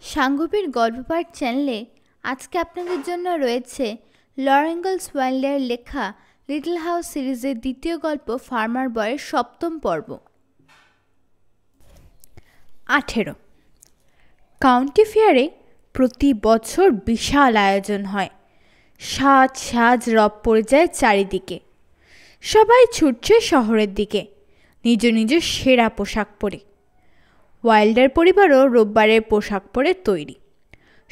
সাঙ্গবীর গল্পপাঠ চ্যানেলে আজকে আপনাদের জন্য রয়েছে লরেঙ্গল ওয়াইল্ডের লেখা লিটল হাউস সিরিজের দ্বিতীয় গল্প ফার্মার বয়ের ৭ম পর্ব। ১৮ কাউন্টি ফেয়ারে প্রতি বছর বিশাল আয়োজন হয়। সাজ সাজ রব পড়ে যায় চারিদিকে। সবাই ছুটছে শহরের দিকে নিজ নিজ সেরা পোশাক পরে। ওয়াইল্ডার পরিবারও রোববারের পোশাক পরে তৈরি।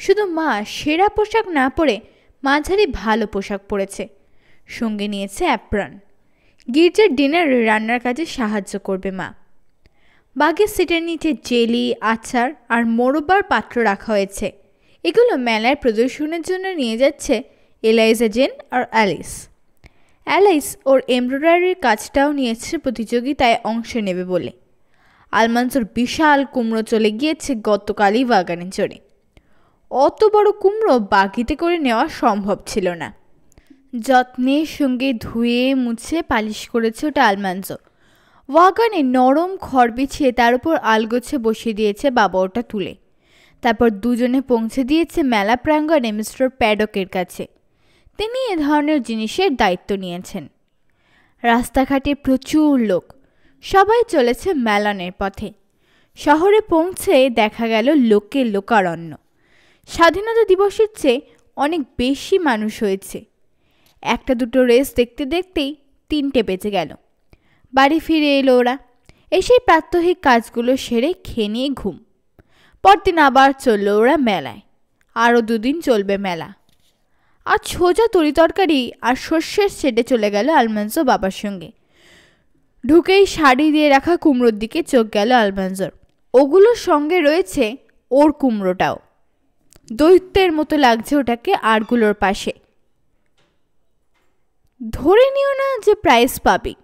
শুধু মা সেরা পোশাক না পরে মাঝারি ভালো পোশাক পরেছে, সঙ্গে নিয়েছে অ্যাপ্রন। গির্জার ডিনারে রান্নার কাজে সাহায্য করবে মা। বাগের সিটের নিচে জেলি, আচার আর মোরব্বার পাত্র রাখা হয়েছে। এগুলো মেলায় প্রদর্শনের জন্য নিয়ে যাচ্ছে এলাইজা জেন আর অ্যালিস। অ্যালিস ওর এমব্রয়ডারির কাজটাও নিয়েছে প্রতিযোগিতায় অংশ নেবে বলে। আলমান্সোর বিশাল কুমড়ো চলে গিয়েছে গতকালই বাগানে চড়ে। অত বড় কুমড়ো বাগিতে করে নেওয়া সম্ভব ছিল না। যত্নের সঙ্গে ধুয়ে মুছে পালিশ করেছে ওটা আলমান্সো। ওয়াগানে নরম খড় বিছিয়ে তার উপর আলগোছে বসিয়ে দিয়েছে বাবা ওটা তুলে। তারপর দুজনে পৌঁছে দিয়েছে মেলা প্রাঙ্গণে মিস্টার প্যাডকের কাছে। তিনি এ ধরনের জিনিসের দায়িত্ব নিয়েছেন। রাস্তাঘাটে প্রচুর লোক, সবাই চলেছে মেলানের পথে। শহরে পৌঁছে দেখা গেল লোকে লোকারণ্য। স্বাধীনতা দিবসের চেয়ে অনেক বেশি মানুষ হয়েছে। একটা দুটো রেস দেখতে দেখতেই ৩টে বেজে গেল। বাড়ি ফিরে এলো ওরা। এসেই প্রাত্যহিক কাজগুলো সেরে খেয়ে নিয়ে ঘুম। পরদিন আবার চলল ওরা মেলায়। আরও ২ দিন চলবে মেলা। আজ সোজা তরিতরকারি আর শস্যের শেডে চলে গেল আলমান্সো বাবার সঙ্গে। ঢুকেই শাড়ি দিয়ে রাখা কুমড়োর দিকে চোখ গেল আলমান্সোর। ওগুলোর সঙ্গে রয়েছে ওর কুমড়োটাও। দৈত্যের মতো লাগছে ওটাকে আরগুলোর পাশে। ধরে নিও না যে প্রাইজ পাবি,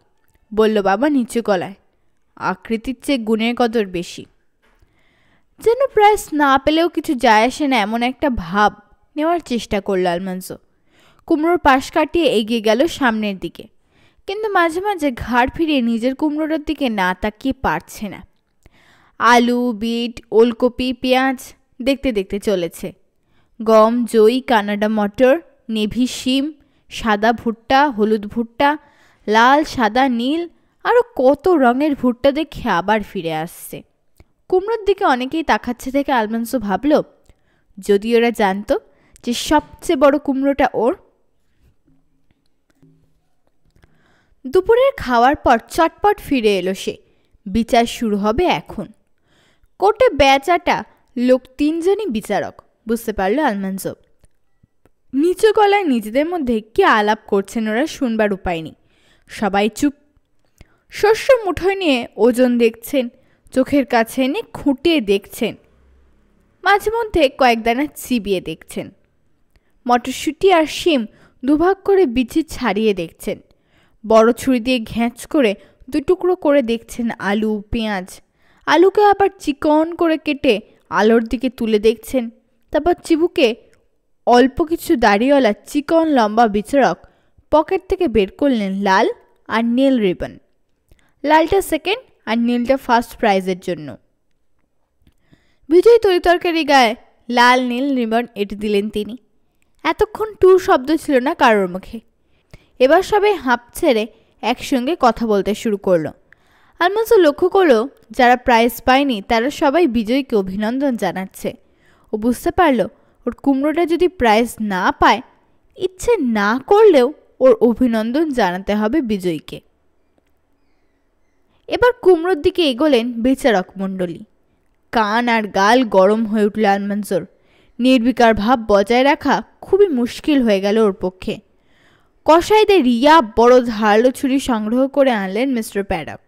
বলল বাবা নিচু গলায়। আকৃতির চেয়ে গুণের কদর বেশি। যেন প্রাইজ না পেলেও কিছু যায় আসে না এমন একটা ভাব নেওয়ার চেষ্টা করল আলমান্সো। কুমড়োর পাশ কাটিয়ে এগিয়ে গেল সামনের দিকে, কিন্তু মাঝে মাঝে ঘাড় ফিরিয়ে নিজের কুমড়োটার দিকে না তাকিয়ে পারছে না। আলু, বিট, ওলকপি, পেঁয়াজ দেখতে দেখতে চলেছে। গম, জই, কানাডা মটর, নেভি শিম, সাদা ভুট্টা, হলুদ ভুট্টা, লাল, সাদা, নীল আরও কত রঙের ভুট্টা দেখে আবার ফিরে আসছে। কুমড়োর দিকে অনেকেই তাকাচ্ছে দেখে আলমান্সো ভাবল, যদি ওরা জানতো যে সবচেয়ে বড় কুমড়োটা ওর। দুপুরের খাওয়ার পর চটপট ফিরে এলো সে। বিচার শুরু হবে এখন। কোর্টে বেচাটা লোক ৩জনই বিচারক, বুঝতে পারল আলমান্সো। নিচু গলায় নিজেদের মধ্যে কি আলাপ করছেন ওরা শুনবার উপায় নেই। সবাই চুপ। শস্য মুঠোয় নিয়ে ওজন দেখছেন, চোখের কাছে এনে খুঁটিয়ে দেখছেন, মাঝে মধ্যে কয়েক দানা চিবিয়ে দেখছেন। মটরশুঁটি আর শিম দুভাগ করে বিচি ছাড়িয়ে দেখছেন। বড় ছুরি দিয়ে ঘ্যাঁচ করে ২ টুকরো করে দেখছেন আলু, পেঁয়াজ। আলুকে আবার চিকন করে কেটে আলোর দিকে তুলে দেখছেন। তারপর চিবুকে অল্প কিছু দাড়িওয়ালা চিকন লম্বা বিচারক পকেট থেকে বের করলেন লাল আর নীল রিবন। লালটা সেকেন্ড আর নীলটা ফার্স্ট প্রাইজের জন্য। বিজয়ী তরিতরকারি গায়ে লাল নীল রিবন এঁটে দিলেন তিনি। এতক্ষণ টুর শব্দ ছিল না কারোর মুখে। এবার সবাই হাঁপ ছেড়ে একসঙ্গে কথা বলতে শুরু করলো। আলমান্সো লক্ষ্য করলো যারা প্রাইজ পায়নি তারা সবাই বিজয়ীকে অভিনন্দন জানাচ্ছে। ও বুঝতে পারলো ওর কুমড়োটা যদি প্রাইজ না পায়, ইচ্ছে না করলেও ওর অভিনন্দন জানাতে হবে বিজয়ীকে। এবার কুমড়োর দিকে এগোলেন বিচারক মণ্ডলী। কান আর গাল গরম হয়ে উঠল আলমান্সোর। নির্বিকার ভাব বজায় রাখা খুবই মুশকিল হয়ে গেল ওর পক্ষে। কসাইদের রিয়া বড় ধারালো ছুরি সংগ্রহ করে আনলেন মিস্টার প্যাডক।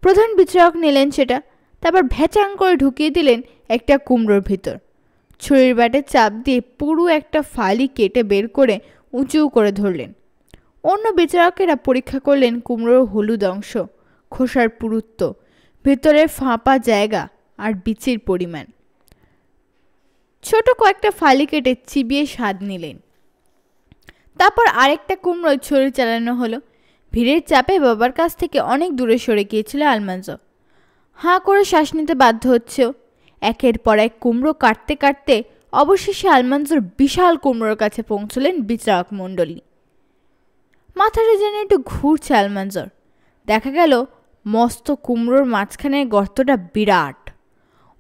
প্রধান বিচারক নিলেন সেটা, তারপর ভ্যাচাং করে ঢুকিয়ে দিলেন একটা কুমড়োর ভিতর। ছুরির ব্যাটে চাপ দিয়ে পুরো একটা ফালি কেটে বের করে উঁচু করে ধরলেন। অন্য বিচারকেরা পরীক্ষা করলেন কুমড়োর হলুদ অংশ, খোসার পুরুত্ব, ভেতরের ফাঁপা জায়গা আর বিচির পরিমাণ। ছোট কয়েকটা ফালি কেটে চিবিয়ে স্বাদ নিলেন। তারপর আরেকটা কুমড়োয় ছুরি চালানো হলো। ভিড়ের চাপে বাবার কাছ থেকে অনেক দূরে সরে গিয়েছিল আলমান্সো। হাঁ করে শ্বাস নিতে বাধ্য হচ্ছেও। একের পর এক কুমড়ো কাটতে কাটতে অবশেষে আলমাঞ্জোর বিশাল কুমড়োর কাছে পৌঁছলেন বিচারক মণ্ডলী। মাথাটা যেন একটু ঘুরছে আলমাঞ্জোর। দেখা গেল মস্ত কুমড়োর মাঝখানে গর্তটা বিরাট,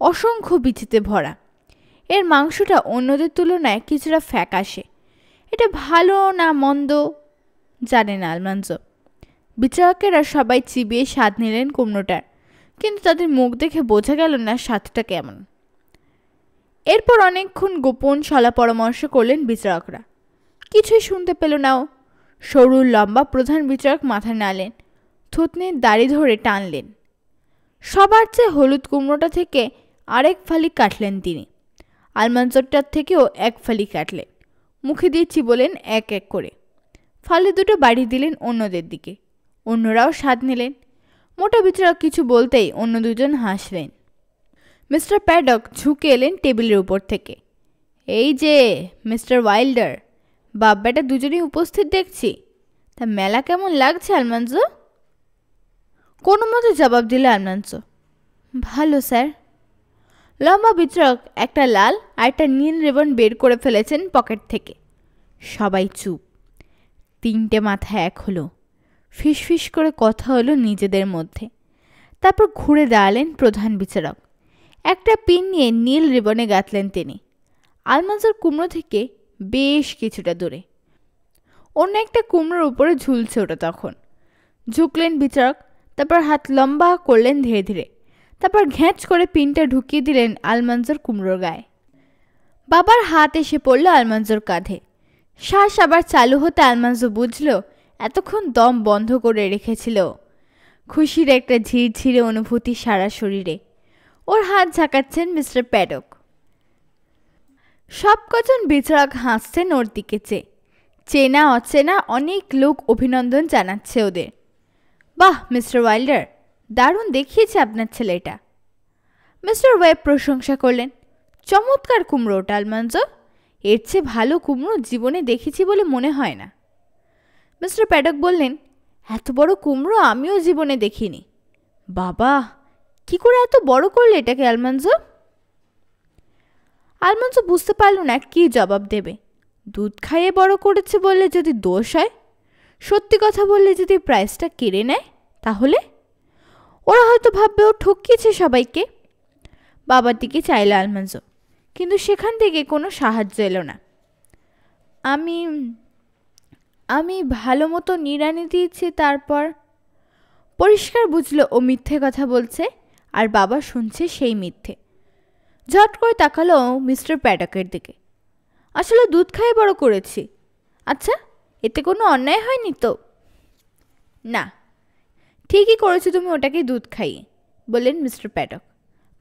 অসংখ্য বিচিতে ভরা। এর মাংসটা অন্যদের তুলনায় কিছুটা ফ্যাকাশে। এটা ভালো না মন্দ জানে না আলমাঞ্জো। বিচারকেরা সবাই চিবিয়ে স্বাদ নিলেন কুমড়োটার, কিন্তু তাদের মুখ দেখে বোঝা গেল না স্বাদটা কেমন। এরপর অনেকক্ষণ গোপন সলা পরামর্শ করলেন বিচারকরা। কিছুই শুনতে পেল না ও। সরু লম্বা প্রধান বিচারক মাথা নাড়লেন, থুতনির দাড়ি ধরে টানলেন। সবার চেয়ে হলুদ কুমড়োটা থেকে আরেক ফালি কাটলেন তিনি। আলমাঞ্জোরটার থেকেও এক ফালি কাটলেন। মুখে দিয়ে চিবোলেন এক এক করে। ফালি দুটো বাড়িয়ে দিলেন অন্যদের দিকে। অন্যরাও স্বাদ নিলেন। মোটা বিচারক কিছু বলতেই অন্য দুজন হাসলেন। মিস্টার প্যাডক ঝুঁকে এলেন টেবিলের উপর থেকে। এই যে মিস্টার ওয়াইল্ডার, বাপ বেটা দুজনেই উপস্থিত দেখছি। তা মেলা কেমন লাগছে আলমাঞ্জো? কোনো মতে জবাব দিল আলমাঞ্জো, ভালো স্যার। লম্বা বিচারক একটা লাল আর একটা নীল রিবন বের করে ফেলেছেন পকেট থেকে। সবাই চুপ। তিনটে মাথা এক হলো। ফিসফিস করে কথা হলো নিজেদের মধ্যে। তারপর ঘুরে দাঁড়ালেন প্রধান বিচারক। একটা পিন নিয়ে নীল রিবনে গাঁথলেন তিনি। আলমাঞ্জোর কুমড়ো থেকে বেশ কিছুটা দূরে। অন্য একটা কুমড়োর উপরে ঝুলছে ওটা তখন। ঝুঁকলেন বিচারক, তারপর হাত লম্বা করলেন ধীরে ধীরে। তারপর ঘ্যাঁচ করে পিনটা ঢুকিয়ে দিলেন আলমাঞ্জোর কুমড়োর গায়ে। বাবার হাত এসে পড়ল আলমাঞ্জোর কাঁধে। শ্বাস আবার চালু হতে আলমাঞ্জো বুঝল এতক্ষণ দম বন্ধ করে রেখেছিল। খুশির একটা ঝিরঝিরে অনুভূতি সারা শরীরে। ওর হাত ঝাঁকাচ্ছেন মিস্টার প্যাডক। সব কজন বিচারক হাসছেন ওর দিকে চেয়ে। চেনা অচেনা অনেক লোক অভিনন্দন জানাচ্ছে ওদের। বাহ মিস্টার ওয়াইল্ডার, দারুণ দেখিয়েছে আপনার ছেলেটা। মিস্টার ওয়েব প্রশংসা করলেন। চমৎকার কুমড়ো ওটা আলমাঞ্জো। এর চেয়ে ভালো কুমড়ো জীবনে দেখেছি বলে মনে হয় না। মিস্টার প্যাডক বললেন, এত বড় কুমড়ো আমিও জীবনে দেখিনি। বাবা, কি করে এত বড় করলে এটাকে আলমাঞ্জো? আলমাঞ্জো বুঝতে পারল না কি জবাব দেবে। দুধ খাইয়ে বড় করেছে বললে যদি দোষ হয়, সত্যি কথা বললে যদি প্রাইসটা কেড়ে নেয়, তাহলে ওরা হয়তো ভাববে ও ঠকিয়েছে সবাইকে। বাবার দিকে চাইল আলমাঞ্জো, কিন্তু সেখান থেকে কোনো সাহায্য এলো না। আমি আমি ভালো মতো নিড়ানি দিয়েছি। তারপর পরিষ্কার বুঝলো ও মিথ্যে কথা বলছে, আর বাবা শুনছে সেই মিথ্যে। ঝট করে তাকালো মিস্টার প্যাডকের দিকে। আসলে দুধ খাইয়ে বড় করেছি। আচ্ছা, এতে কোনো অন্যায় হয়নি তো? না, ঠিকই করেছো তুমি ওটাকে দুধ খাইয়ে, বললেন মিস্টার প্যাডক।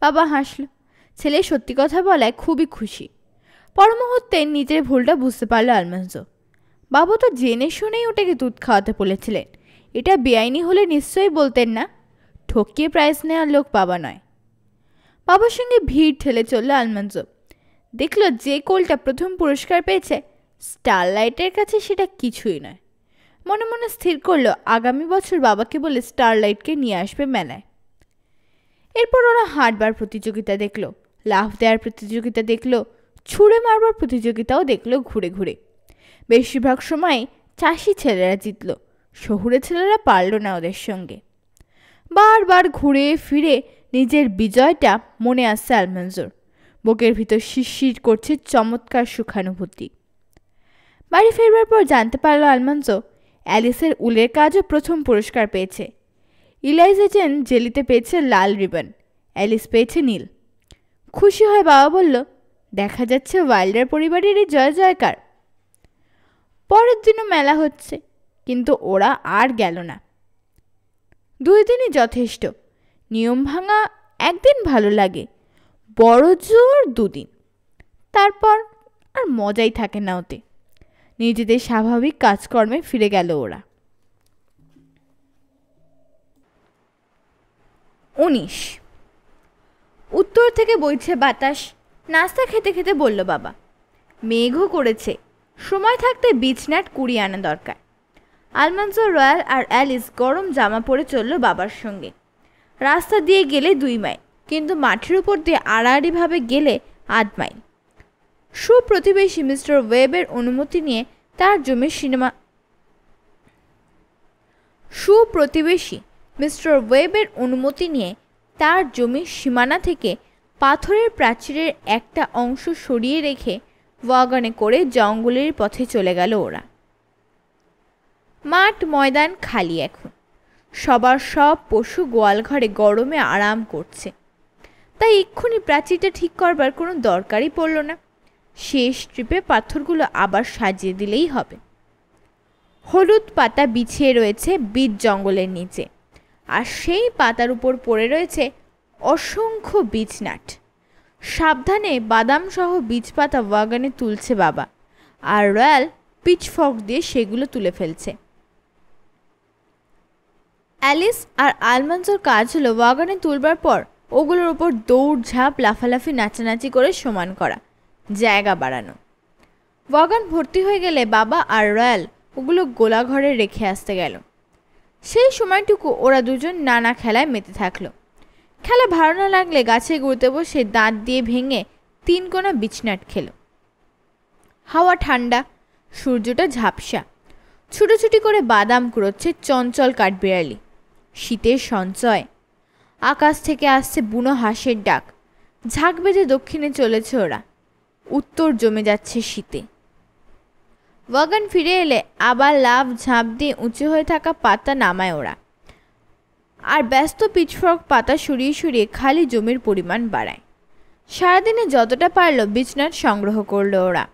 বাবা হাসল। ছেলে সত্যি কথা বলায় খুবই খুশি। পর মুহূর্তে নিজের ভুলটা বুঝতে পারল আলমাঞ্জো। বাবা তো জেনে শুনেই ওটাকে দুধ খাওয়াতে বলেছিলেন। এটা বেআইনি হলে নিশ্চয়ই বলতেন না। ঠকিয়ে প্রাইজ নেওয়ার লোক বাবা নয়। বাবার সঙ্গে ভিড় ঠেলে চলল আলমাঞ্জো। দেখল যে কোলটা প্রথম পুরস্কার পেয়েছে স্টারলাইটের কাছে সেটা কিছুই নয়। মনে মনে স্থির করলো আগামী বছর বাবাকে বলে স্টারলাইটকে নিয়ে আসবে মেলায়। এরপর ওরা হাঁটবার প্রতিযোগিতা দেখলো, লাফ দেওয়ার প্রতিযোগিতা দেখলো, ছুঁড়ে মারবার প্রতিযোগিতাও দেখলো ঘুরে ঘুরে। বেশিরভাগ সময় চাষি ছেলেরা জিতল, শহুরে ছেলেরা পারল না ওদের সঙ্গে। বারবার ঘুরে ফিরে নিজের বিজয়টা মনে আসছে আলমাঞ্জোর। বুকের ভিতর শিরশির করছে চমৎকার সুখানুভূতি। বাড়ি ফেরবার পর জানতে পারল আলমাঞ্জো অ্যালিসের উলের কাজও প্রথম পুরস্কার পেয়েছে। ইলাইজা জেন জেলিতে পেয়েছে লাল রিবন, অ্যালিস পেয়েছে নীল। খুশি হয়ে বাবা বলল, দেখা যাচ্ছে ওয়াইল্ডার পরিবারেরই জয় জয়কার। পরের দিনও মেলা হচ্ছে, কিন্তু ওরা আর গেল না। 2 দিনই যথেষ্ট। নিয়ম ভাঙা একদিন ভালো লাগে, বড় জোর 2 দিন। তারপর আর মজাই থাকে না ওতে। নিজেদের স্বাভাবিক কাজকর্মে ফিরে গেল ওরা। 19 উত্তর থেকে বইছে বাতাস। নাস্তা খেতে খেতে বলল বাবা, মেঘও করেছে, সময় থাকতে বিছনাট কুড়িয়ে আনা দরকার। আলমাঞ্জো, রয়্যাল আর অ্যালিস গরম জামা পরে চলল বাবার সঙ্গে। রাস্তা দিয়ে গেলে 2 মাইল, কিন্তু মাঠের উপর দিয়ে আড়াআড়িভাবে গেলে 8 মাইল। সুপ্রতিবেশী মিস্টার ওয়েবের অনুমতি নিয়ে তার জমির সীমানা থেকে পাথরের প্রাচীরের একটা অংশ সরিয়ে রেখে ওয়াগনে করে জঙ্গলের পথে চলে গেল ওরা। মাঠ ময়দান খালি এখন, সবার সব পশু গোয়ালঘরে গরমে আরাম করছে, তাই এক্ষুনি প্রাচীরটা ঠিক করবার কোনো দরকারই পড়ল না। শেষ ট্রিপে পাথরগুলো আবার সাজিয়ে দিলেই হবে। হলুদ পাতা বিছিয়ে রয়েছে বীজ জঙ্গলের নিচে, আর সেই পাতার উপর পড়ে রয়েছে অসংখ্য বীজনাট। সাবধানে বাদাম সহ বীজ পাতা ওয়াগনে তুলছে বাবা, আর রয়্যাল পিচফর্ক দিয়ে সেগুলো তুলে ফেলছে। অ্যালিস আর আলমন্ডসের কাজ হলো ওয়াগনে তুলবার পর ওগুলোর উপর দৌড় ঝাঁপ লাফালাফি নাচানাচি করে সমান করা, জায়গা বাড়ানো। ওয়াগন ভর্তি হয়ে গেলে বাবা আর রয়্যাল ওগুলো গোলাঘরে রেখে আসতে গেল। সেই সময়টুকু ওরা দুজন নানা খেলায় মেতে থাকলো। খেলা ভালো না লাগলে গাছে গুঁড়তে বসে দাঁত দিয়ে ভেঙে 3 কোনা বিছনাট খেলো। হাওয়া ঠান্ডা, সূর্যটা ঝাপসা, ছুটোছুটি করে বাদাম কুড়োচ্ছে চঞ্চল কাঠবিড়ালি। শীতের সঞ্চয়, আকাশ থেকে আসছে বুনো হাঁসের ডাক। ঝাঁক বেঁধে দক্ষিণে চলেছে ওরা, উত্তর জমে যাচ্ছে শীতে। ওয়াগন ফিরে এলে আবার লাফ ঝাঁপ দিয়ে উঁচু হয়ে থাকা পাতা নামায় ওরা, আর ব্যস্ত পিচফর্ক পাতা সরিয়ে সরিয়ে খালি জমির পরিমাণ বাড়ায়। সারাদিনে যতটা পারল বিছনাট সংগ্রহ করলো ওরা।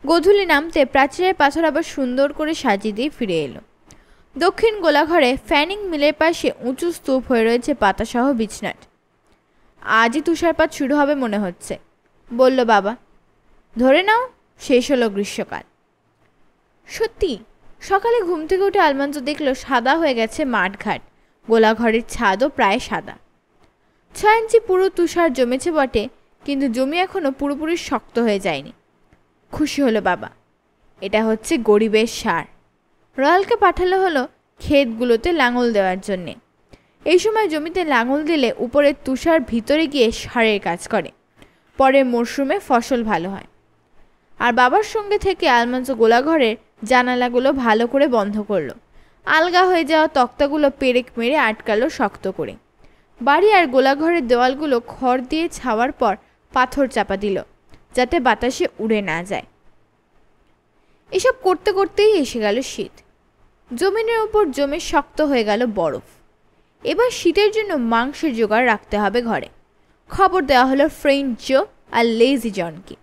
গোধূলি নামতে প্রাচীরের পাথর আবার সুন্দর করে সাজিয়ে দিয়ে ফিরে এলো। দক্ষিণ গোলাঘরে ফ্যানিং মিলের পাশে উঁচু স্তূপ হয়ে রয়েছে পাতাসহ বিছনাট। আজই তুষারপাত শুরু হবে মনে হচ্ছে, বলল বাবা। ধরে নাও শেষ হলো গ্রীষ্মকাল। সত্যি, সকালে ঘুম থেকে উঠে আলমান্স দেখলো সাদা হয়ে গেছে মাঠঘাট, গোলাঘরের ছাদও প্রায় সাদা। 6 ইঞ্চি পুরো তুষার জমেছে বটে, কিন্তু জমি এখনো পুরোপুরি শক্ত হয়ে যায়নি। খুশি হলো বাবা, এটা হচ্ছে গরিবের সার। রয়্যালকে পাঠালো হলো ক্ষেতগুলোতে লাঙল দেওয়ার জন্যে। এই সময় জমিতে লাঙল দিলে উপরের তুষার ভিতরে গিয়ে সারের কাজ করে, পরের মরশুমে ফসল ভালো হয়। আর বাবার সঙ্গে থেকে আলমান্স গোলাঘরের জানালাগুলো ভালো করে বন্ধ করলো। আলগা হয়ে যাওয়া তক্তাগুলো পেরেক মেরে আটকালো শক্ত করে। বাড়ি আর গোলাঘরের দেওয়ালগুলো খড় দিয়ে ছাওয়ার পর পাথর চাপা দিল, যাতে বাতাসে উড়ে না যায়। এসব করতে করতেই এসে গেল শীত। জমিনের উপর জমে শক্ত হয়ে গেল বরফ। এবার শীতের জন্য মাংসের জোগাড় রাখতে হবে ঘরে। খবর দেওয়া হলো ফ্রেঞ্চ জো আর লেজি জনকে।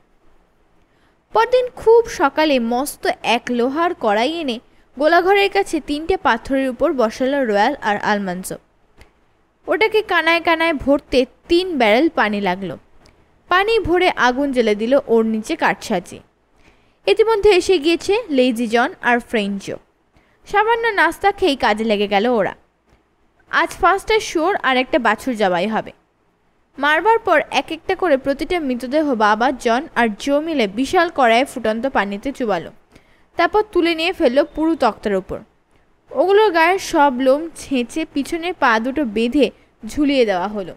পরদিন খুব সকালে মস্ত এক লোহার কড়াই এনে গোলাঘরের কাছে 3টে পাথরের উপর বসালো রয়্যাল আর আলমান্স। ওটাকে কানায় কানায় ভরতে 3 ব্যারেল পানি লাগলো। পানি ভরে আগুন জ্বেলে দিল ওর নিচে কাঠ সাজিয়ে। ইতিমধ্যে এসে গিয়েছে লেজি জন আর ফ্রেঞ্চ জো। সামান্য নাস্তা খেয়েই কাজে লেগে গেল ওরা। আজ 5টা শুয়োর আর একটা বাছুর জবাই হবে। মারবার পর এক একটা করে প্রতিটা মৃতদেহ বাবা, জন আর জো মিলে বিশাল কড়াইয়ে ফুটন্ত পানিতে চুবালো। তারপর তুলে নিয়ে ফেললো পুরো তক্তার উপর। ওগুলোর গায়ের সব লোম ছেঁচে পিছনের পা দুটো বেঁধে ঝুলিয়ে দেওয়া হলো।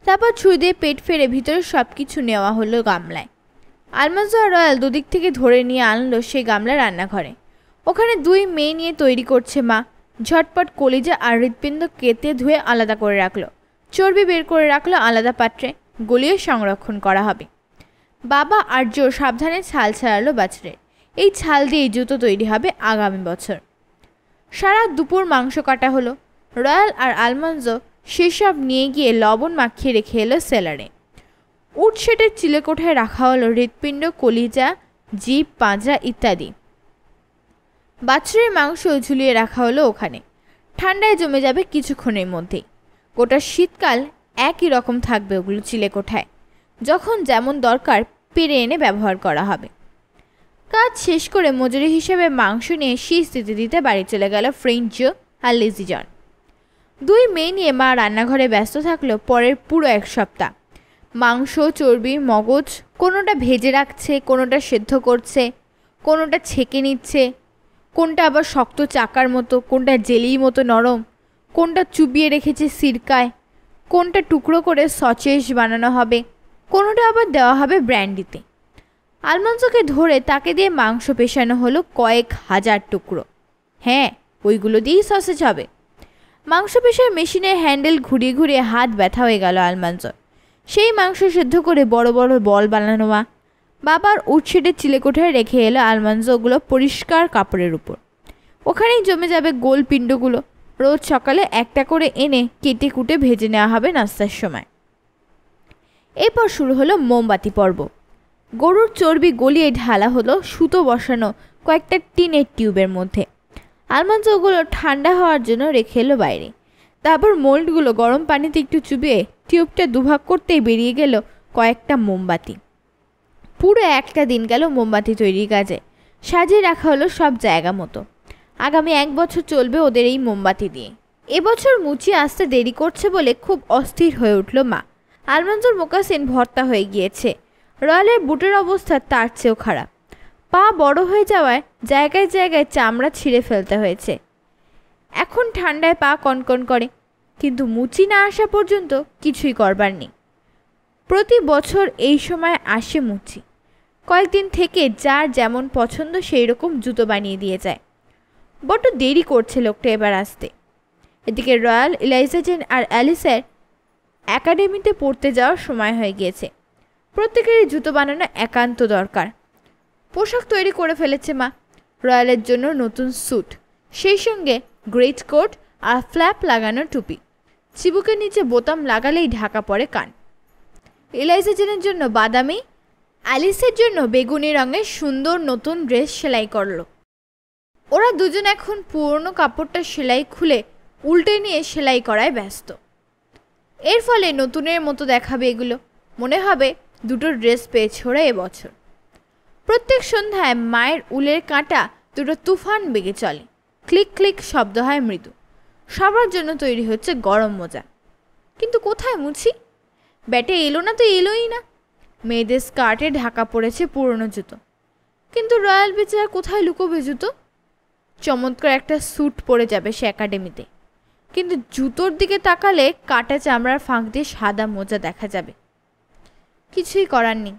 তারপর ছুরি দিয়ে পেট ফেরে ভিতরে সব কিছু নেওয়া হলো গামলায়। আলমান্স আর রয়্যাল দুদিক থেকে ধরে নিয়ে আনলো সেই গামলা রান্নাঘরে। ওখানে 2 মেয়ে নিয়ে তৈরি করছে মা। ঝটপট কলিজা আর হৃৎপিণ্ড কেটে ধুয়ে আলাদা করে রাখলো। চর্বি বের করে রাখলো আলাদা পাত্রে, গলিয়ে সংরক্ষণ করা হবে। বাবা আর জো সাবধানে ছাল ছাড়ালো বাছুরের। এই ছাল দিয়েই জুতো তৈরি হবে আগামী বছর। সারা দুপুর মাংস কাটা হলো। রয়্যাল আর আলমান্স সেসব নিয়ে গিয়ে লবণ মাখিয়ে রেখে এলো সেলারে। উটশেটের চিলেকোঠায় রাখা হলো হৃৎপিণ্ড, কলিজা, জিভ, পাঁজরা ইত্যাদি। বাছুরের মাংস ঝুলিয়ে রাখা হলো ওখানে। ঠান্ডায় জমে যাবে কিছুক্ষণের মধ্যেই। গোটা শীতকাল একই রকম থাকবে ওগুলো চিলেকোঠায়। যখন যেমন দরকার পেরে এনে ব্যবহার করা হবে। কাজ শেষ করে মজুরি হিসেবে মাংস নিয়ে শীষ দিতে দিতে বাড়ি চলে গেল ফ্রেঞ্চ জো আর লেজি জন। 2 মেয়ে নিয়ে মা রান্নাঘরে ব্যস্ত থাকলো পরের পুরো 1 সপ্তাহ। মাংস, চর্বি, মগজ কোনোটা ভেজে রাখছে, কোনোটা সেদ্ধ করছে, কোনোটা ছেঁকে নিচ্ছে, কোনটা আবার শক্ত চাকার মতো, কোনটা জেলির মতো নরম, কোনটা চুবিয়ে রেখেছে সিরকায়, কোনটা টুকরো করে সচেস বানানো হবে, কোনোটা আবার দেওয়া হবে ব্র্যান্ডিতে। আলমান্জোকে ধরে তাকে দিয়ে মাংস পেশানো হলো কয়েক হাজার টুকরো। হ্যাঁ, ওইগুলো দিয়েই সসেজ হবে। মাংস পেশার মেশিনের হ্যান্ডেল ঘুরিয়ে ঘুরিয়ে হাত ব্যথা হয়ে গেল আলমান্জোর। সেই মাংস সেদ্ধ করে বড় বড় বল বানানো বাবার উটশেটে চিলেকোঠায় রেখে এলো আলমান্জো ওগুলো পরিষ্কার কাপড়ের উপর। ওখানেই জমে যাবে গোল পিণ্ডগুলো। রোজ সকালে একটা করে এনে কেটে কুটে ভেজে নেওয়া হবে নাস্তার সময়। এরপর শুরু হলো মোমবাতি পর্ব। গরুর চর্বি গলিয়ে ঢালা হলো সুতো বসানো কয়েকটা টিনের টিউবের মধ্যে। আলমান্জো ওগুলো ঠান্ডা হওয়ার জন্য রেখে এলো বাইরে। তারপর মোল্ডগুলো গরম পানিতে একটু চুবিয়ে টিউবটা দুভাগ করতেই বেরিয়ে গেল কয়েকটা মোমবাতি। পুরো একটা দিন গেল মোমবাতি তৈরির কাজে। সাজিয়ে রাখা হলো সব জায়গা মতো। আগামী 1 বছর চলবে ওদের এই মোমবাতি দিয়ে। এবছর মুচি আসতে দেরি করছে বলে খুব অস্থির হয়ে উঠল মা। আলমান্জোর মোকাসিন ভর্তা হয়ে গিয়েছে। রয়্যালের বুটের অবস্থা তার চেয়েও খারাপ। পা বড় হয়ে যাওয়ায় জায়গায় জায়গায় চামড়া ছিঁড়ে ফেলতে হয়েছে। এখন ঠান্ডায় পা কনকন করে, কিন্তু মুচি না আসা পর্যন্ত কিছুই করবার নেই। প্রতি বছর এই সময় আসে মুচি। কয়েকদিন থেকে যার যেমন পছন্দ সেই রকম জুতো বানিয়ে দিয়ে যায়। বড্ড দেরি করছে লোকটা এবার আসতে। এদিকে রয়্যাল, এলিজা জেন আর অ্যালিসের একাডেমিতে পড়তে যাওয়ার সময় হয়ে গিয়েছে। প্রত্যেকেরই জুতো বানানো একান্ত দরকার। পোশাক তৈরি করে ফেলেছে মা। রয়্যালের জন্য নতুন স্যুট, সেই সঙ্গে গ্রেট কোট আর ফ্ল্যাপ লাগানো টুপি। চিবুকের নিচে বোতাম লাগালেই ঢাকা পড়ে কান। এলিজা জেনের জন্য বাদামি, অ্যালিসের জন্য বেগুনি রঙের সুন্দর নতুন ড্রেস সেলাই করলো। ওরা দুজন এখন পুরনো কাপড়টা সেলাই খুলে উল্টে নিয়ে সেলাই করায় ব্যস্ত। এর ফলে নতুনের মতো দেখাবে এগুলো। মনে হবে দুটো ড্রেস পেয়েছে ওরা এবছর। প্রত্যেক সন্ধ্যায় মায়ের উলের কাঁটা দুটো তুফান বেগে চলে। ক্লিক ক্লিক শব্দ হয় মৃদু। সবার জন্য তৈরি হচ্ছে গরম মোজা। কিন্তু কোথায় মুচি? ব্যাটে এলো না তো এলোই না। মেয়েদের স্কার্টে ঢাকা পড়েছে পুরনো জুতো। কিন্তু রয়্যাল বেচারা কোথায় লুকোবে জুতো? চমৎকার একটা স্যুট পরে যাবে সে একাডেমিতে, কিন্তু জুতোর দিকে তাকালে কাটা চামড়ার ফাঁক দিয়ে সাদা মোজা দেখা যাবে। কিছুই করার নেই।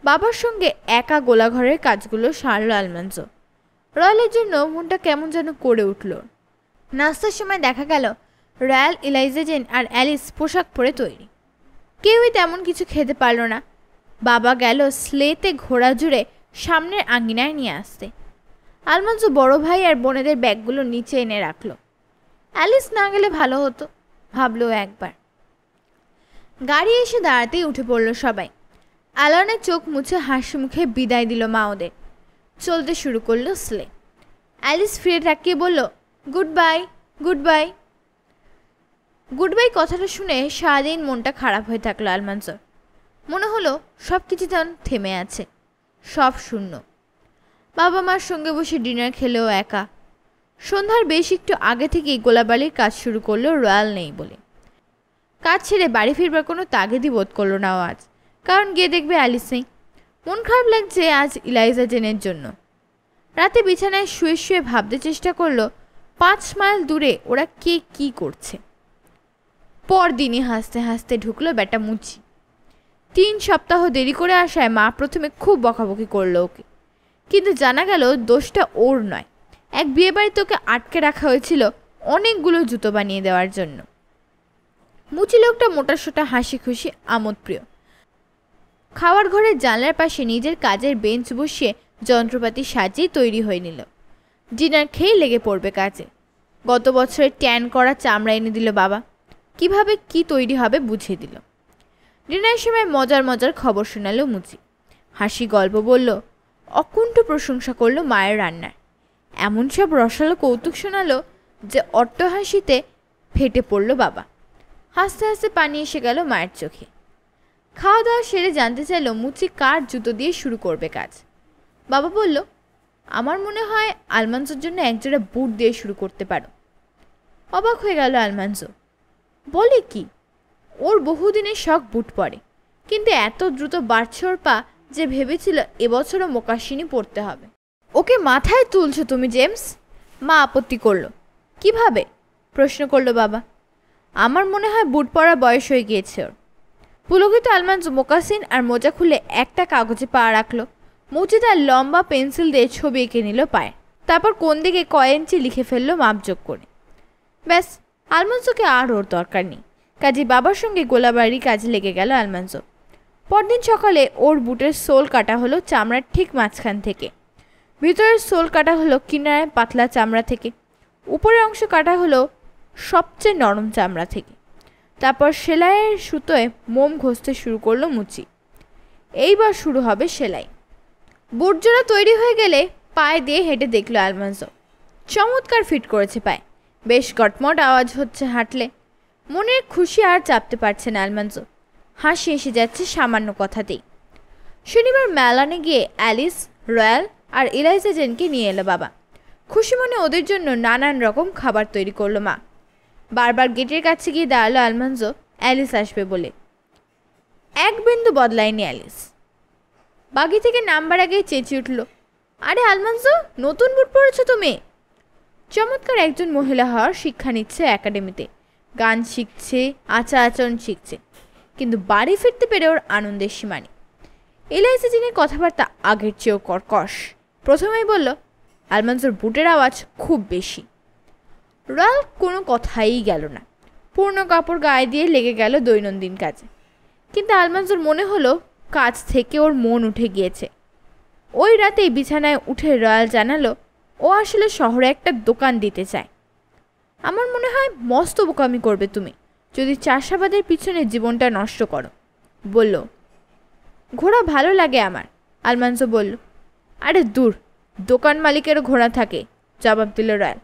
বাবার সঙ্গে একা গোলাঘরের কাজগুলো সারল আলমান্জো। রয়্যালের জন্য মনটা কেমন যেন করে উঠল। নাস্তার সময় দেখা গেল রয়্যাল, এলিজা জেন আর অ্যালিস পোশাক পরে তৈরি। কেউই তেমন কিছু খেতে পারল না। বাবা গেল স্লেতে ঘোড়া জুড়ে সামনের আঙ্গিনায় নিয়ে আসতে। আলমান্জো বড় ভাই আর বোনেদের ব্যাগগুলো নিচে এনে রাখল। অ্যালিস না গেলে ভালো হতো, ভাবলো একবার। গাড়ি এসে দাঁড়াতেই উঠে পড়ল সবাই। অ্যালানের চোখ মুছে হাসি মুখে বিদায় দিল মা ওদের। চলতে শুরু করলো স্লে। অ্যালিস ফিরে তাকিয়ে বলল, good bye, good bye. Good bye কথাটা শুনে সারাদিন মনটা খারাপ হয়ে থাকলো আলমান্জোর। মনে হলো সব কিছু যেন থেমে আছে, সব শূন্য। বাবা মার সঙ্গে বসে ডিনার খেলেও একা। সন্ধ্যার বেশ একটু আগে থেকেই গোলাবালির কাজ শুরু করলো রয়্যাল নেই বলে। কাজ ছেড়ে বাড়ি ফিরবার কোনো তাগিদই বোধ করলো না আজ, কারণ গিয়ে দেখবে অ্যালিস নেই। মন খারাপ লাগছে আজ এলিজা জেনের জন্য। রাতে বিছানায় শুয়ে শুয়ে ভাবতে চেষ্টা করলো 5 মাইল দূরে ওরা কে কি করছে। পরদিনই হাসতে হাসতে ঢুকলো বেটা মুচি। 3 সপ্তাহ দেরি করে আসায় মা প্রথমে খুব বকাবকি করলো ওকে, কিন্তু জানা গেল দোষটা ওর নয়। এক বিয়েবাড়িতে ওকে আটকে রাখা হয়েছিল অনেকগুলো জুতো বানিয়ে দেওয়ার জন্য। মুচি লোকটা মোটাসোটা, হাসি খুশি, আমোদপ্রিয়। খাওয়ার ঘরের জানলার পাশে নিজের কাজের বেঞ্চ বসিয়ে যন্ত্রপাতি সাজিয়ে তৈরি হয়ে নিল। ডিনার খেয়ে লেগে পড়বে কাজে। গত বছরের ট্যান করা চামড়া এনে দিল বাবা। কিভাবে কি তৈরি হবে বুঝিয়ে দিল। ডিনারের সময় মজার মজার খবর শোনালো মুচি। হাসি গল্প বলল, অকুণ্ঠ প্রশংসা করলো মায়ের রান্নার। এমন সব রসালো কৌতুক শোনালো যে অট্টহাসিতে ফেটে পড়ল বাবা। হাসতে হাসতে পানি এসে গেল মায়ের চোখে। খাওয়া দাওয়া সেরে জানতে চাইল মুচি কার জুতো দিয়ে শুরু করবে কাজ। বাবা বলল, আমার মনে হয় আলমান্জোর জন্য একজোড়া বুট দিয়ে শুরু করতে পারো। অবাক হয়ে গেল আলমান্জো। বলে কি? ওর বহুদিনের শখ বুট পরে, কিন্তু এত দ্রুত বাড়ছে ওর পা যে ভেবেছিল এবছরও মোকাসিনী পড়তে হবে। ওকে মাথায় তুলছো তুমি জেমস? মা আপত্তি করল। কিভাবে? প্রশ্ন করল বাবা। আমার মনে হয় বুট পরা বয়স হয়ে গিয়েছে ওর। পুলকিত আলমাঞ্জো মোকাসিন আর মোজা খুলে একটা কাগজে পা রাখলো। মুচি তার লম্বা পেন্সিল দিয়ে ছবি এঁকে নিল পায়ে। তারপর কোন দিকে কয় ইঞ্চি লিখে ফেললো মাপযোগ করে। ব্যাস, আলমাঞ্জোকে আর ওর দরকার নেই। কাজে বাবার সঙ্গে গোলাবাড়ি কাজে লেগে গেল আলমাঞ্জো। পরদিন সকালে ওর বুটের সোল কাটা হলো চামড়ার ঠিক মাঝখান থেকে, ভিতরের সোল কাটা হলো কিনারায় পাতলা চামড়া থেকে, উপরের অংশ কাটা হলো সবচেয়ে নরম চামড়া থেকে। তারপর সেলাইয়ের সুতোয় মোম ঘষতে শুরু করলো মুচি। এইবার শুরু হবে সেলাই। বুট জোড়া তৈরি হয়ে গেলে পায়ে দিয়ে হেঁটে দেখলো আলমাঞ্জো। চমৎকার ফিট করেছে পায়ে, বেশ গটমট আওয়াজ হচ্ছে হাঁটলে। মনের খুশি আর চাপতে পারছে না আলমাঞ্জো, হাসি এসে যাচ্ছে সামান্য কথাতেই। শনিবার মেলানে গিয়ে অ্যালিস, রয়্যাল আর ইলাইজা জেনকে নিয়ে এলো বাবা। খুশি মনে ওদের জন্য নানান রকম খাবার তৈরি করলো মা। বারবার গেটের কাছে গিয়ে দাঁড়ালো আলমাঞ্জো অ্যালিস আসবে বলে। এক বিন্দু বদলায়নি অ্যালিস। বাগি থেকে নামবার আগেই চেঁচিয়ে উঠল, আরে আলমাঞ্জো, নতুন বুট পরেছো তুমি? চমৎকার একজন মহিলা হওয়ার শিক্ষা নিচ্ছে একাডেমিতে, গান শিখছে, আচার আচরণ শিখছে, কিন্তু বাড়ি ফিরতে পেরে ওর আনন্দের সীমা নেই। ইলাইজা জেনের কথাবার্তা আগের চেয়েও কর্কশ। প্রথমেই বলল, আলমাঞ্জোর বুটের আওয়াজ খুব বেশি। রয়্যাল কোনো কথাই গেল না, পূর্ণ কাপড় গায়ে দিয়ে লেগে গেল দৈনন্দিন কাজে। কিন্তু আলমাঞ্জোর মনে হলো কাজ থেকে ওর মন উঠে গিয়েছে। ওই রাতেই বিছানায় উঠে রয়্যাল জানালো ও আসলে শহরে একটা দোকান দিতে চায়। আমার মনে হয় মস্ত বোকামি করবে তুমি যদি চাষাবাদের পিছনে জীবনটা নষ্ট করো, বলল। ঘোড়া ভালো লাগে আমার, আলমাঞ্জো বলল। আরে দূর, দোকান মালিকেরও ঘোড়া থাকে, জবাব দিল রয়্যাল।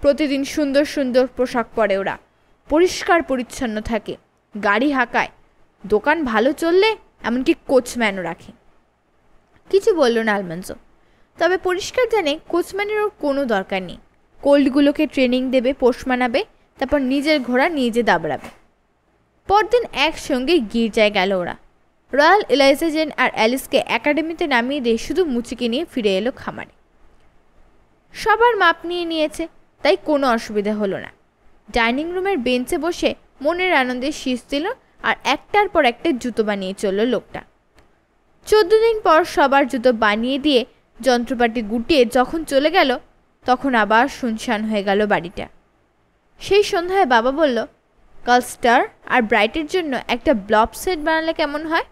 প্রতিদিন সুন্দর সুন্দর পোশাক পরে ওরা, পরিষ্কার পরিচ্ছন্ন থাকে, গাড়ি হাঁকায়, দোকান ভালো চললে এমনকি কোচম্যানও রাখে। কিছু বলল না আলমাঞ্জো, তবে পরিষ্কার জানে কোচম্যানেরও কোনো দরকার নেই। কোল্ডগুলোকে ট্রেনিং দেবে, পোষ মানাবে, তারপর নিজের ঘোড়া নিজে দাবড়াবে। পরদিন একসঙ্গে গির্জায় গেল ওরা। রয়্যাল, ইলাইজা জেন আর অ্যালিসকে একাডেমিতে নামিয়ে দিয়ে শুধু মুচিকে নিয়ে ফিরে এলো খামারে। সবার মাপ নিয়ে নিয়েছে, তাই কোনো অসুবিধা হলো না। ডাইনিং রুমের বেঞ্চে বসে মনের আনন্দে শীষ দিল আর একটার পর একটা জুতো বানিয়ে চলল লোকটা। 14 দিন পর সবার জুতো বানিয়ে দিয়ে যন্ত্রপাতি গুটিয়ে যখন চলে গেল, তখন আবার শুনশান হয়ে গেল বাড়িটা। সেই সন্ধ্যায় বাবা বলল, কাল স্টার আর ব্রাইটের জন্য একটা ব্লব সেট বানালে কেমন হয়?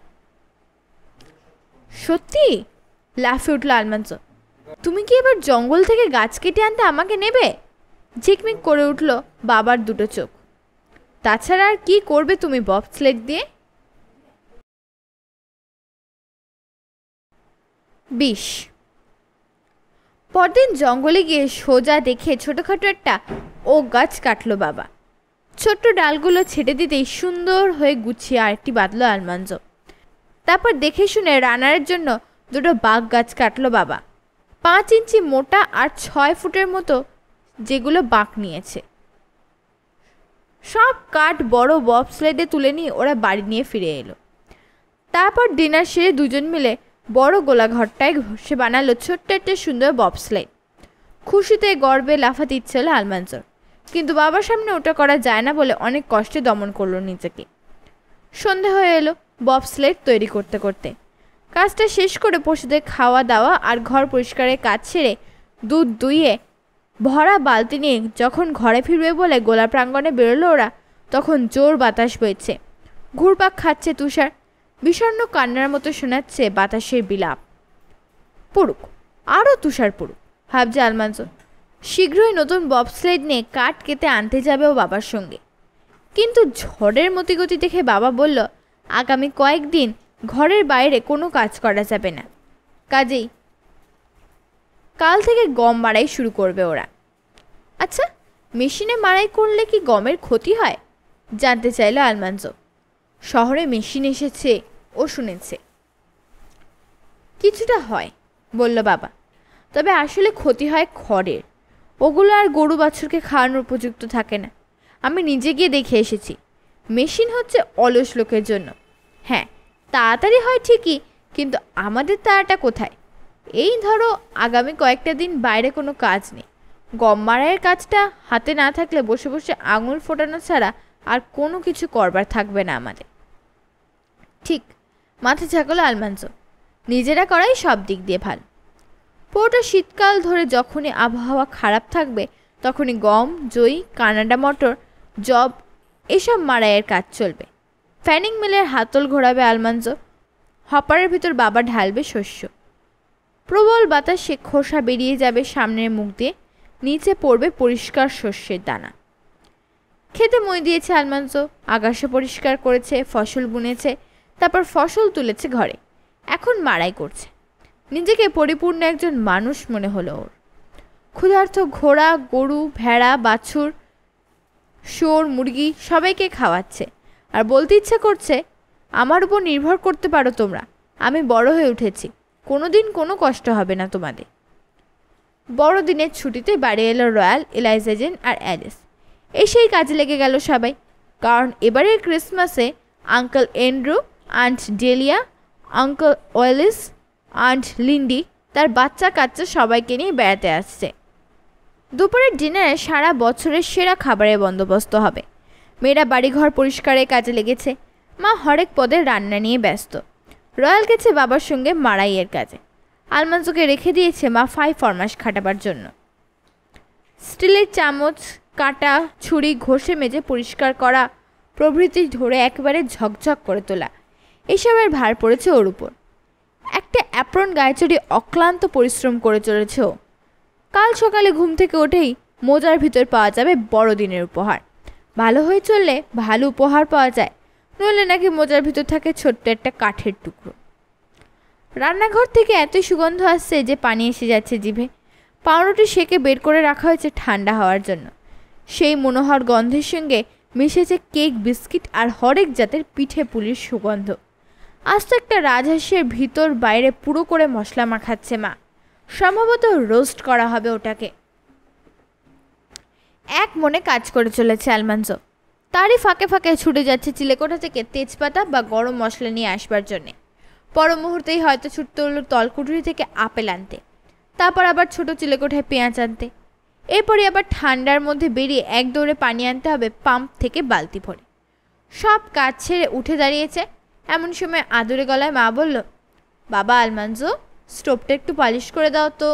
সত্যি? লাফে উঠল আলমাঞ্জো। তুমি কি এবার জঙ্গল থেকে গাছ কেটে আনতে আমাকে নেবে? ঝিকমিক করে উঠল বাবার দুটো চোখ। তাছাড়া আর কি করবে তুমি বব স্লেড দিয়ে? 20। পরদিন জঙ্গলে গিয়ে সোজা দেখে ছোটোখাটো একটা ওক গাছ কাটলো বাবা। ছোট্ট ডালগুলো ছেটে দিতেই সুন্দর হয়ে গুছিয়ে আরেকটি বাঁধলো আলমাঞ্জো। তারপর দেখে শুনে রানারের জন্য দুটো বাঘ গাছ কাটলো বাবা, 5 ইঞ্চি মোটা আর 6 ফুটের মতো, যেগুলো বাঁক নিয়েছে। সব কাঠ বড় বব স্লেডে তুলে নিয়ে ওরা বাড়ি নিয়ে ফিরে এলো। তারপর ডিনার সেরে দুজন মিলে বড় গোলাঘরটায় ঘষে বানালো ছোট্ট একটা সুন্দর বব স্লেড। খুশিতে গর্বে লাফাতে ইচ্ছে হলো আলমাঞ্জোর, কিন্তু বাবার সামনে ওটা করা যায় না বলে অনেক কষ্টে দমন করলো নিজেকে। সন্ধে হয়ে এলো বব স্লেড তৈরি করতে করতে। কাজটা শেষ করে পশুদের খাওয়া দাওয়া আর ঘর পরিষ্কারের কাজ ছেড়ে দুধ দুইয়ে ভরা বালতি নিয়ে যখন ঘরে ফিরবে বলে গোলা প্রাঙ্গণে বেরোলো ওরা, তখন জোর বাতাস বইছে, ঘুরপাক খাচ্ছে তুষার, বিষণ্ণ কান্নার মতো শোনাচ্ছে বাতাসের বিলাপ। পড়ুক, আরও তুষার পড়ুক, ভাবছে আলমাঞ্জো। শীঘ্রই নতুন বব স্লেড নিয়ে কাঠ কেটে আনতে যাবে ও বাবার সঙ্গে। কিন্তু ঝড়ের মতিগতি দেখে বাবা বলল, আগামী কয়েকদিন ঘরের বাইরে কোনো কাজ করা যাবে না, কাজেই কাল থেকে গম মাড়াই শুরু করবে ওরা। আচ্ছা, মেশিনে মাড়াই করলে কি গমের ক্ষতি হয়? জানতে চাইল আলমাঞ্জো। শহরে মেশিন এসেছে ও শুনেছে। কিছুটা হয়, বলল বাবা, তবে আসলে ক্ষতি হয় খড়ের। ওগুলো আর গরু বাছুরকে খাওয়ানোর উপযুক্ত থাকে না। আমি নিজে গিয়ে দেখে এসেছি। মেশিন হচ্ছে অলস লোকের জন্য। হ্যাঁ, তাড়াতাড়ি হয় ঠিকই, কিন্তু আমাদের তাড়াটা কোথায়? এই ধরো আগামী কয়েকটা দিন বাইরে কোনো কাজ নেই, গম মারাইয়ের কাজটা হাতে না থাকলে বসে বসে আঙুল ফোটানো ছাড়া আর কোনো কিছু করবার থাকবে না আমাদের। ঠিক, মাথা ঝাঁকালো আলমাঞ্জো। নিজেরা করাই সব দিক দিয়ে ভালো। পুরোটা শীতকাল ধরে যখনই আবহাওয়া খারাপ থাকবে তখনই গম, জই, কানাডা মটর, জব এসব মারাইয়ের কাজ চলবে। ফ্যানিং মিলের হাতল ঘোরাবে আলমাঞ্জো, হপারের ভিতর বাবা ঢালবে শস্য। প্রবল বাতাসে খোসা বেরিয়ে যাবে সামনের মুখ দিয়ে, নিচে পড়বে পরিষ্কার শস্যের দানা। খেতে মই দিয়েছে আলমাঞ্জো, আকাশে পরিষ্কার করেছে, ফসল বুনেছে, তারপর ফসল তুলেছে ঘরে, এখন মাড়াই করছে। নিজেকে পরিপূর্ণ একজন মানুষ মনে হলো ওর। ক্ষুধার্ত ঘোড়া, গরু, ভেড়া, বাছুর, শুয়োর, মুরগি সবাইকে খাওয়াচ্ছে, আর বলতে ইচ্ছা করছে, আমার উপর নির্ভর করতে পারো তোমরা, আমি বড় হয়ে উঠেছি, কোনোদিন কোনো কষ্ট হবে না তোমাদের। বড়দিনের ছুটিতে বাড়ি এলো রয়্যাল, এলাইজা জেন আর অ্যালিস। এসেই কাজে লেগে গেল সবাই, কারণ এবারের ক্রিসমাসে uncle Andrew, aunt ডেলিয়া, uncle ওয়েলিস, aunt Lindy তার বাচ্চা কাচ্চা সবাইকে নিয়ে বেড়াতে আসছে। দুপুরের ডিনারে সারা বছরের সেরা খাবারের বন্দোবস্ত হবে। মেয়েরা বাড়িঘর পরিষ্কারের কাজে লেগেছে, মা হরেক পদের রান্না নিয়ে ব্যস্ত। রয়্যাল গেছে বাবার সঙ্গে মাড়াইয়ের কাজে। আলমাঞ্জোকে রেখে দিয়েছে মা ফরমাস খাটাবার জন্য। স্টিলের চামচ, কাঁটা, ছুরি ঘষে মেজে পরিষ্কার করা প্রভৃতি ধরে একেবারে ঝকঝক করে তোলা, এসবের ভার পড়েছে ওর উপর। একটা অ্যাপ্রন গায়ে চড়ে অক্লান্ত পরিশ্রম করে চলেছে ও। কাল সকালে ঘুম থেকে উঠেই মোজার ভিতর পাওয়া যাবে বড়দিনের উপহার। ভালো হয়ে চললে ভালো উপহার পাওয়া যায়, নইলে নাকি মোজার ভিতর থাকে ছোট্ট একটা কাঠের টুকরো। রান্নাঘর থেকে এতই সুগন্ধ আসছে যে পানি এসে যাচ্ছে জিভে। পাউরুটি সেকে বের করে রাখা হয়েছে ঠান্ডা হওয়ার জন্য। সেই মনোহর গন্ধের সঙ্গে মিশেছে কেক, বিস্কিট আর হরেক জাতের পিঠে পুলির সুগন্ধ। আজ তো একটা রাজহাঁসের ভিতর বাইরে পুরো করে মশলা মাখাচ্ছে মা, সম্ভবত রোস্ট করা হবে ওটাকে। এক মনে কাজ করে চলেছে আলমাঞ্জো। তারই ফাঁকে ফাঁকে ছুটে যাচ্ছে চিলেকোঠা থেকে তেজপাতা বা গরম মশলা নিয়ে আসবার জন্যে। পর মুহূর্তেই হয়তো ছুটতে হলো তলকুঠুরি থেকে আপেল আনতে, তারপর আবার ছোট চিলেকোঠায় পেঁয়াজ আনতে, এরপরে আবার ঠান্ডার মধ্যে বেরিয়ে এক দৌড়ে পানি আনতে হবে পাম্প থেকে বালতি ভরে। সব কাজ ছেড়ে উঠে দাঁড়িয়েছে। এমন সময় আদুরে গলায় মা বলল, বাবা আলমাঞ্জো, স্টোভটা একটু পালিশ করে দাও তো।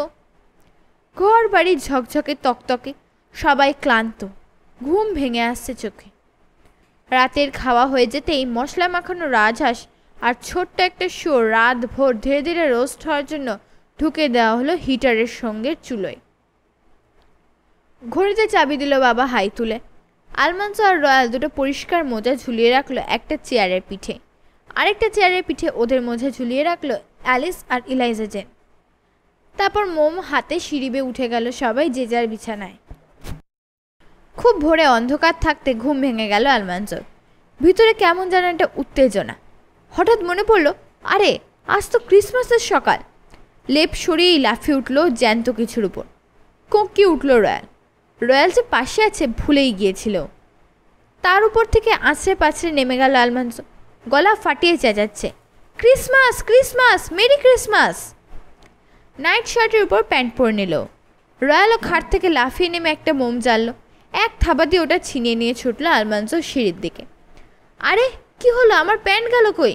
ঘর বাড়ি ঝকঝকে তকতকে, সবাই ক্লান্ত, ঘুম ভেঙে আসছে চোখে। রাতের খাওয়া হয়ে যেতেই মশলা মাখানো রাজহাঁস আর ছোট্ট একটা শুয়োর রাত ভোর ধীরে ধীরে রোস্ট হওয়ার জন্য ঢুকে দেওয়া হলো হিটারের সঙ্গে চুলোয়। ঘড়িতে চাবি দিল বাবা হাই তুলে। আলমাঞ্জো আর রয়্যাল দুটো পরিষ্কার মোজা ঝুলিয়ে রাখলো একটা চেয়ারের পিঠে, আরেকটা চেয়ারের পিঠে ওদের মোজা ঝুলিয়ে রাখলো অ্যালিস আর এলাইজা জেন। তারপর মোম হাতে সিঁড়ি বেয়ে উঠে গেল সবাই যে যার বিছানায়। খুব ভোরে অন্ধকার থাকতে ঘুম ভেঙে গেল আলমাঞ্জোর। ভিতরে কেমন যেন একটা উত্তেজনা। হঠাৎ মনে পড়লো, আরে আজ তো ক্রিসমাসের সকাল। লেপ সরিয়েই লাফিয়ে উঠল জ্যান্ত কিছুর উপর। কোঁকিয়ে উঠল রয়্যাল। রয়্যাল যে পাশে আছে ভুলেই গিয়েছিল। তার উপর থেকে আছড়ে পাছড়ে নেমে গেল আলমাঞ্জো, গলা ফাটিয়ে চেঁচাচ্ছে, Christmas Christmas, merry Christmas. Night শার্টের উপর প্যান্ট পরে নিল। রয়্যালও খাট থেকে লাফিয়ে নেমে একটা মোম জ্বাললো, এক থাবা দিয়ে ওটা ছিনিয়ে নিয়ে ছুটল আলমাঞ্জো সিঁড়ির দিকে। আরে কি হলো, আমার প্যান্ট গেল কই?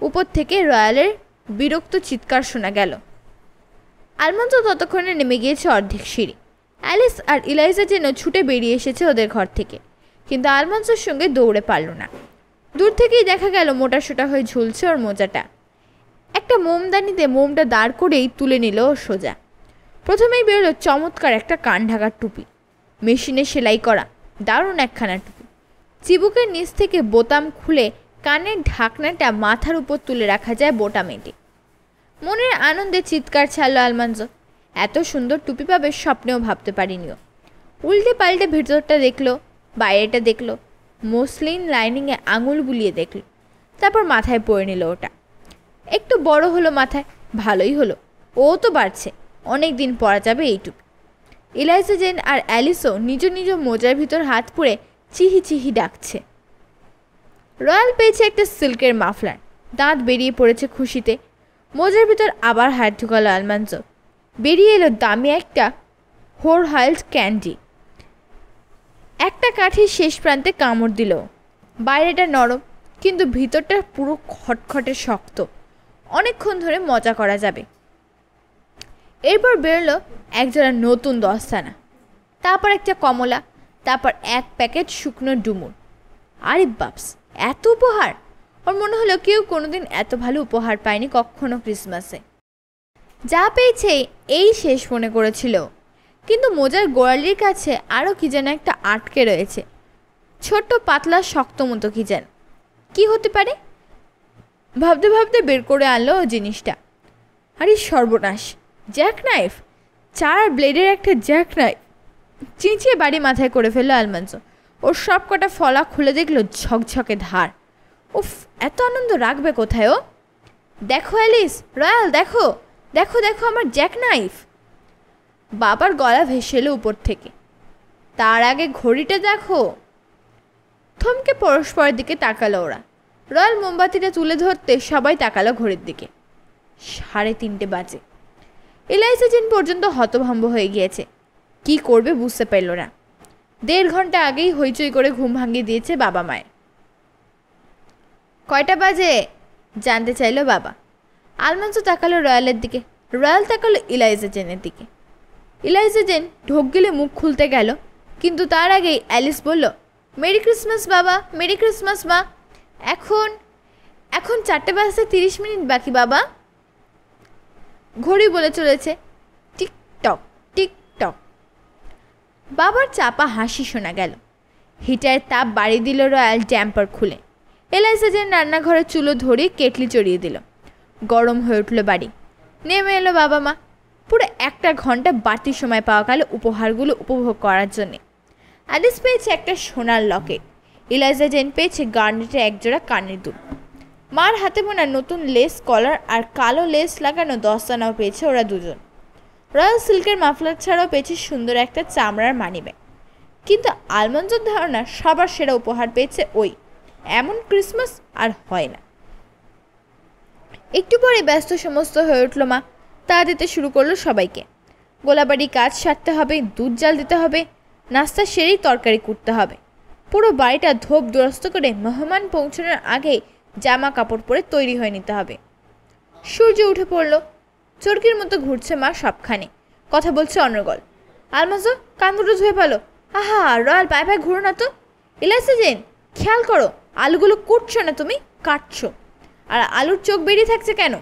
উপর থেকে রয়্যালের বিরক্ত চিৎকার শোনা গেল। আলমাঞ্জো ততক্ষণে নেমে গিয়েছে অর্ধেক সিঁড়ি। অ্যালিস আর এলাইজা যেন ছুটে বেরিয়ে এসেছে ওদের ঘর থেকে, কিন্তু আলমাঞ্জোর সঙ্গে দৌড়ে পারল না। দূর থেকেই দেখা গেল মোটা সোটা হয়ে ঝুলছে ওর মোজাটা। একটা মোমদানিতে মোমটা দাঁড় করেই তুলে নিল ও সোজা। প্রথমেই বেরোলো চমৎকার একটা কান ঢাকার টুপি, মেশিনে সেলাই করা, দারুণ একখানা টুপি। চিবুকের নিচ থেকে বোতাম খুলে কানের ঢাকনাটা মাথার উপর তুলে রাখা যায় বোটামেটে। মনের আনন্দে চিৎকার ছাড়ল আলমাঞ্জো। এত সুন্দর টুপি পাবে স্বপ্নেও ভাবতে পারিনিও। উল্টে পাল্টে ভেতরটা দেখলো, বাইরেটা দেখলো, মসলিন লাইনিংয়ে আঙুল বুলিয়ে দেখল, তারপর মাথায় পরে নিল ওটা। একটু বড় হলো মাথায়, ভালোই হলো, ও তো বাড়ছে, অনেক দিন পরা যাবে এই টুপি। এলাইজা জেন আর অ্যালিসও নিজ নিজ মোজার ভিতর হাত পুড়ে চিহি চিহি ডাকছে। রয়্যাল পেয়েছে একটা সিল্কের মাফলার, দাঁত বেরিয়ে পড়েছে খুশিতে। মোজার ভিতর আবার হাত ঢুকালো আলমাঞ্জো। বেরিয়ে এলো দামি একটা হোরহাইল্ড ক্যান্ডি। একটা কাঠির শেষ প্রান্তে কামড় দিল। বাইরেটা নরম, কিন্তু ভিতরটা পুরো খটখটে শক্ত। অনেকক্ষণ ধরে মজা করা যাবে। এরপর বেরোলো একজোড়া নতুন দস্তানা, তারপর একটা কমলা, তারপর এক প্যাকেট শুকনো ডুমুর। আরে বাপস, এত উপহার! ওর মনে হলো কেউ কোনোদিন এত ভালো উপহার পায়নি কখনো ক্রিসমাসে। যা পেয়েছে এই শেষ মনে করেছিল, কিন্তু মোজার গোড়ালির কাছে আরও কি যেন একটা আটকে রয়েছে। ছোট্ট পাতলা শক্ত মতো কি যেন, কি হতে পারে? ভাবতে ভাবতে বের করে আনলো ও জিনিসটা। আরে সর্বনাশ, জ্যাক নাইফ! 4 ব্লেডের একটা জ্যাক নাইফ! চিঁচিয়ে বাড়ি মাথায় করে ফেললো আলমান্সো। ওর সব কটা ফলা খুলে দেখলো ঝকঝকে ধার। উফ, এত আনন্দ রাখবে কোথায় ও? দেখো অ্যালিস, রয়্যাল, দেখো দেখো দেখো আমার জ্যাক নাইফ! বাবার গলা ভেসে এলো উপর থেকে। তার আগে ঘড়িটা দেখো। থমকে পরস্পরের দিকে তাকালো ওরা। রয়্যাল মোমবাতিটা তুলে ধরতে সবাই তাকালো ঘড়ির দিকে। 3:30 বাজে। এলাইজা জেন পর্যন্ত হতভম্ব হয়ে গিয়েছে। কি করবে বুঝতে পারল না। 1.5 ঘন্টা আগেই হইচই করে ঘুম ভাঙিয়ে দিয়েছে বাবা মায়ের। কয়টা বাজে জানতে চাইলো বাবা। আলমান্সো তাকালো রয়্যালের দিকে, রয়্যাল তাকালো এলাইজা জেনের দিকে। এলাইজা জেন ঢোক গিলে মুখ খুলতে গেল, কিন্তু তার আগেই অ্যালিস বলল, মেরি ক্রিসমাস বাবা, মেরি ক্রিসমাস মা। এখন 4:30 বাকি বাবা। ঘড়ি বলে চলেছে টিকটক টিকটক। বাবার চাপা হাসি শোনা গেল। হিটারের তাপ বাড়িয়ে দিল রয়্যাল ড্যাম্পার খুলে। এলাইজা জেন রান্নাঘরে চুলো ধরিয়ে কেটলি চড়িয়ে দিল। গরম হয়ে উঠল বাড়ি। নেমে এলো বাবা মা। পুরো 1 ঘন্টা বাড়তি সময় পাওয়া গেল উপহারগুলো উপভোগ করার জন্যে। অ্যালিস পেয়েছে একটা সোনার লকেট, এলাইজা জেন পেয়েছে গার্নেটের একজোড়া কানের দুল। মার হাতে বোনা নতুন লেস কলার আর কালো লেস লাগানো দস্তানাও পেয়েছে ওরা দুজন। রয়্যাল সিল্কের মাফলার ছাড়াও পেয়েছে সুন্দর একটা চামড়ার মানিব্যাগ। কিন্তু আলমন্ডোর ধারণা সবার সেরা উপহার পেয়েছে ওই। এমন ক্রিসমাস আর হয় না। একটু পরে ব্যস্ত সমস্ত হয়ে উঠল মা। তা দিতে শুরু করলো সবাইকে। গোলাবাড়ি কাজ সারতে হবে, দুধ জাল দিতে হবে, নাস্তা সেরেই তরকারি কুটতে হবে। পুরো বাড়িটা ধোপ দুরস্ত করে মেহমান পৌঁছানোর আগে জামা কাপড় পরে তৈরি হয়ে নিতে হবে। সূর্য উঠে পড়ল। চরকির মতো ঘুরছে মা সবখানে, কথা বলছে অনর্গল। আলমাজো কান দুটো ধুয়ে পেলো। আহা, রয়্যাল পায়ে পায়ে ঘুরো না তো। এলাইজা জেন, খেয়াল করো, আলুগুলো কুটছো না তুমি, কাটছো। আর আলুর চোখ বেরিয়ে থাকছে কেন?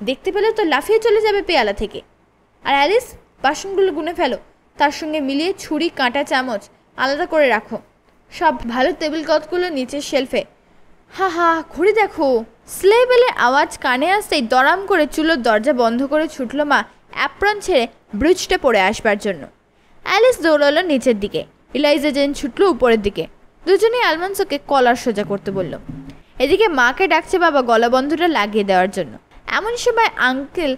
দেখতে পেলে তো লাফিয়ে চলে যাবে পেয়ালা থেকে। আর অ্যালিস, বাসনগুলো গুনে ফেলো, তার সঙ্গে মিলিয়ে ছুরি, কাঁটা, চামচ আলাদা করে রাখো। সব ভালো টেবিল ক্লথগুলো নিচের শেলফে। হা হা, ঘুরে দেখো। স্লে বেলের আওয়াজ কানে আসতেই দরাম করে চুলোর দরজা বন্ধ করে ছুটল মা অ্যাপ্রন ছেড়ে ব্রিজটা পরে আসবার জন্য। অ্যালিস দৌড়ালো নিচের দিকে, এলাইজা জেন ছুটল উপরের দিকে। দুজনেই আলমান্সোকে কলার সোজা করতে বলল। এদিকে মাকে ডাকছে বাবা গলা বন্ধটা লাগিয়ে দেওয়ার জন্য। এমন সময় আঙ্কেল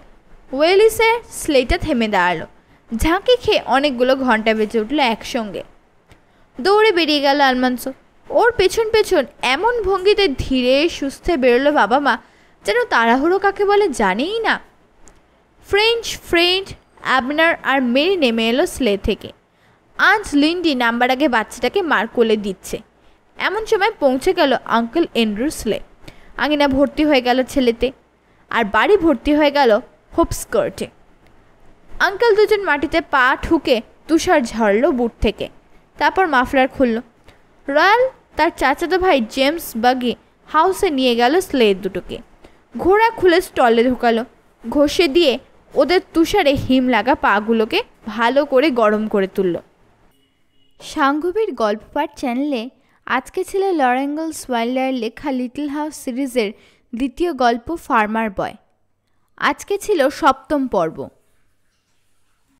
ওয়েলিসের স্লেটা থেমে দাঁড়ালো। ঝাঁকি খেয়ে অনেকগুলো ঘন্টা বেজে উঠল একসঙ্গে। দৌড়ে বেরিয়ে গেল আলমান্সো। ওর পেছন পেছন এমন ভঙ্গিতে ধীরে সুস্থে বেরোলো বাবা মা, যেন তাড়াহুড়ো কাকে বলে জানেই না। ফ্রেঞ্চ, অ্যাবনার আর মেরি নেমে এলো স্লে থেকে। আজ লিন্ডি নাম্বার আগে বাচ্চাটাকে মার কোলে দিচ্ছে। এমন সময় পৌঁছে গেল আঙ্কেল এন্ড্রু স্লে। আঙিনা ভর্তি হয়ে গেল ছেলেতে, আর বাড়ি ভর্তি হয়ে গেল হোপস্কার্টে। আঙ্কেল দুজন মাটিতে পা ঠুকে তুষার ঝরল বুট থেকে, তারপর মাফলার খুলল। রয়্যাল তার চাচাতো ভাই জেমস বাগি হাউসে নিয়ে গেল স্লেড দুটোকে। ঘোড়া খুলে স্টলে ঢোকালো, ঘষে দিয়ে ওদের তুষারে হিম লাগা পাগুলোকে ভালো করে গরম করে তুলল। সাঙ্গবীর গল্প পাঠ চ্যানেলে আজকে ছিল লরেন ওয়াইল্ডারের লেখা লিটল হাউস সিরিজের দ্বিতীয় গল্প ফার্মার বয়। আজকে ছিল 7ম পর্ব।